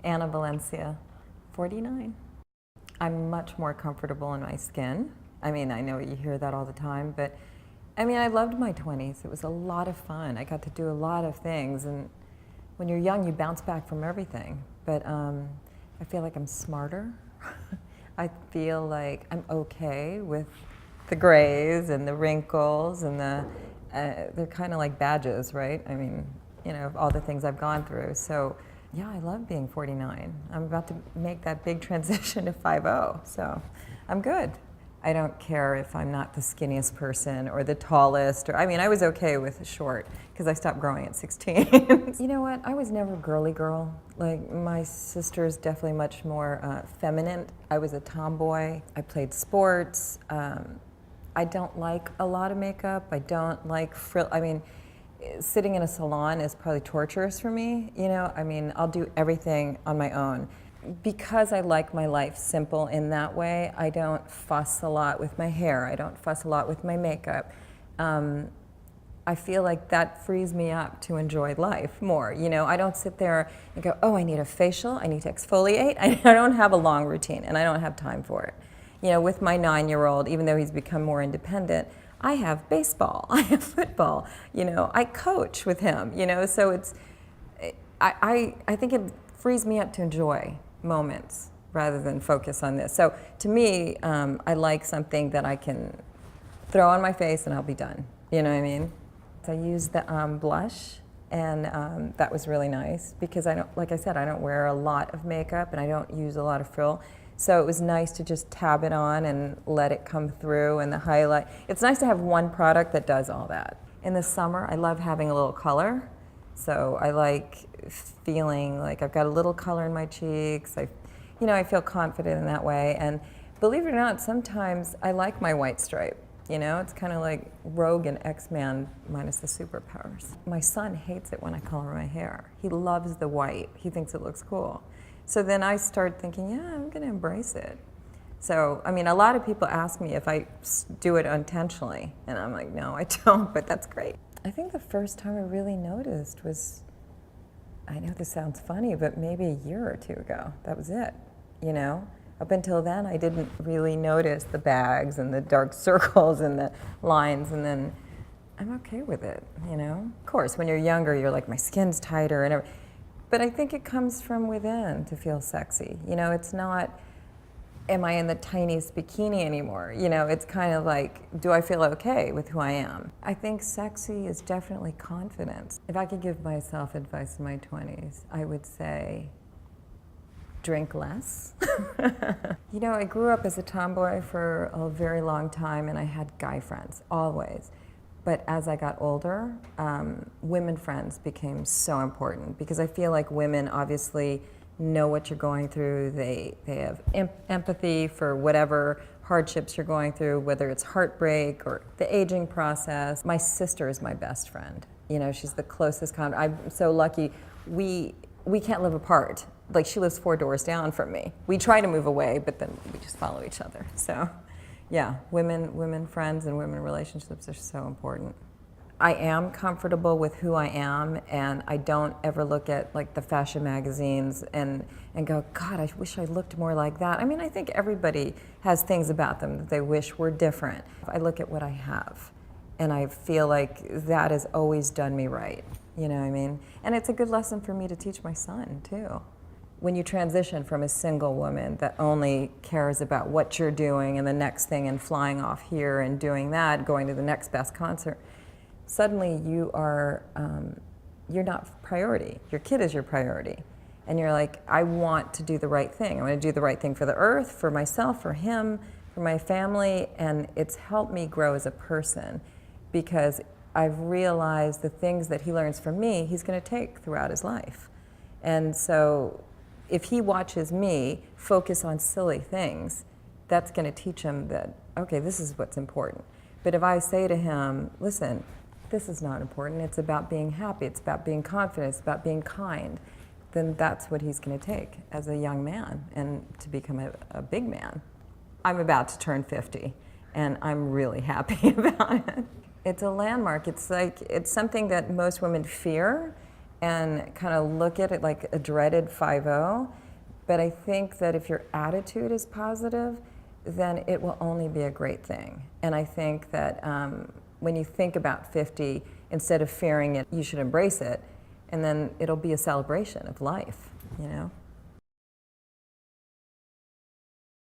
Anna Valencia, 49. I'm much more comfortable in my skin. I mean, I know you hear that all the time, but I mean, I loved my 20s. It was a lot of fun. I got to do a lot of things, and when you're young, you bounce back from everything. But I feel like I'm smarter. I feel like I'm okay with the grays and the wrinkles and they're kind of like badges, right? I mean, you know, of all the things I've gone through. So yeah, I love being 49. I'm about to make that big transition to 50, so I'm good. I don't care if I'm not the skinniest person or the tallest, I mean, I was okay with short because I stopped growing at 16. You know what, I was never a girly girl. Like, my sister's definitely much more feminine. I was a tomboy. I played sports. I don't like a lot of makeup. I don't like frill. I mean, sitting in a salon is probably torturous for me, you know? I mean, I'll do everything on my own. Because I like my life simple in that way, I don't fuss a lot with my hair. I don't fuss a lot with my makeup. I feel like that frees me up to enjoy life more. You know, I don't sit there and go, oh, I need a facial, I need to exfoliate. I don't have a long routine, and I don't have time for it. You know, with my 9-year-old, even though he's become more independent, I have baseball, I have football, you know, I coach with him, you know, so it's, I think it frees me up to enjoy moments rather than focus on this. So to me, I like something that I can throw on my face and I'll be done, you know what I mean? So I used the blush, and that was really nice because I don't, like I said, I don't wear a lot of makeup and I don't use a lot of frill. So it was nice to just tab it on and let it come through, and the highlight. It's nice to have one product that does all that. In the summer, I love having a little color. So I like feeling like I've got a little color in my cheeks. You know, I feel confident in that way. And believe it or not, sometimes I like my white stripe. You know, it's kind of like Rogue and X-Man minus the superpowers. My son hates it when I color my hair. He loves the white. He thinks it looks cool. So then I start thinking, yeah, I'm going to embrace it. So, I mean, a lot of people ask me if I do it intentionally, and I'm like, no, I don't, but that's great. I think the first time I really noticed was, I know this sounds funny, but maybe a year or two ago. That was it, you know? Up until then, I didn't really notice the bags and the dark circles and the lines, and then I'm okay with it, you know? Of course, when you're younger, you're like, my skin's tighter and everything. But I think it comes from within to feel sexy. You know, it's not, am I in the tiniest bikini anymore? You know, it's kind of like, do I feel okay with who I am? I think sexy is definitely confidence. If I could give myself advice in my 20s, I would say, drink less. You know, I grew up as a tomboy for a very long time, and I had guy friends, always. But as I got older, women friends became so important because I feel like women obviously know what you're going through. They have empathy for whatever hardships you're going through, whether it's heartbreak or the aging process. My sister is my best friend. You know, she's the closest I'm so lucky. We can't live apart. Like, she lives 4 doors down from me. We try to move away, but then we just follow each other. So. Yeah, women friends and women relationships are so important. I am comfortable with who I am, and I don't ever look at like the fashion magazines and go, God, I wish I looked more like that. I mean, I think everybody has things about them that they wish were different. I look at what I have, and I feel like that has always done me right. You know what I mean? And it's a good lesson for me to teach my son, too. When you transition from a single woman that only cares about what you're doing and the next thing and flying off here and doing that, going to the next best concert, suddenly you are, you're not priority. Your kid is your priority. And you're like, I want to do the right thing. I want to do the right thing for the earth, for myself, for him, for my family, and it's helped me grow as a person because I've realized the things that he learns from me, he's going to take throughout his life. And so if he watches me focus on silly things, that's going to teach him that, okay, this is what's important. But if I say to him, listen, this is not important, it's about being happy, it's about being confident, it's about being kind, then that's what he's going to take as a young man and to become a big man. I'm about to turn 50, and I'm really happy about it. It's a landmark. It's like, it's something that most women fear, and kind of look at it like a dreaded 5-0. But I think that if your attitude is positive, then it will only be a great thing. And I think that when you think about 50, instead of fearing it, you should embrace it, and then it'll be a celebration of life, you know?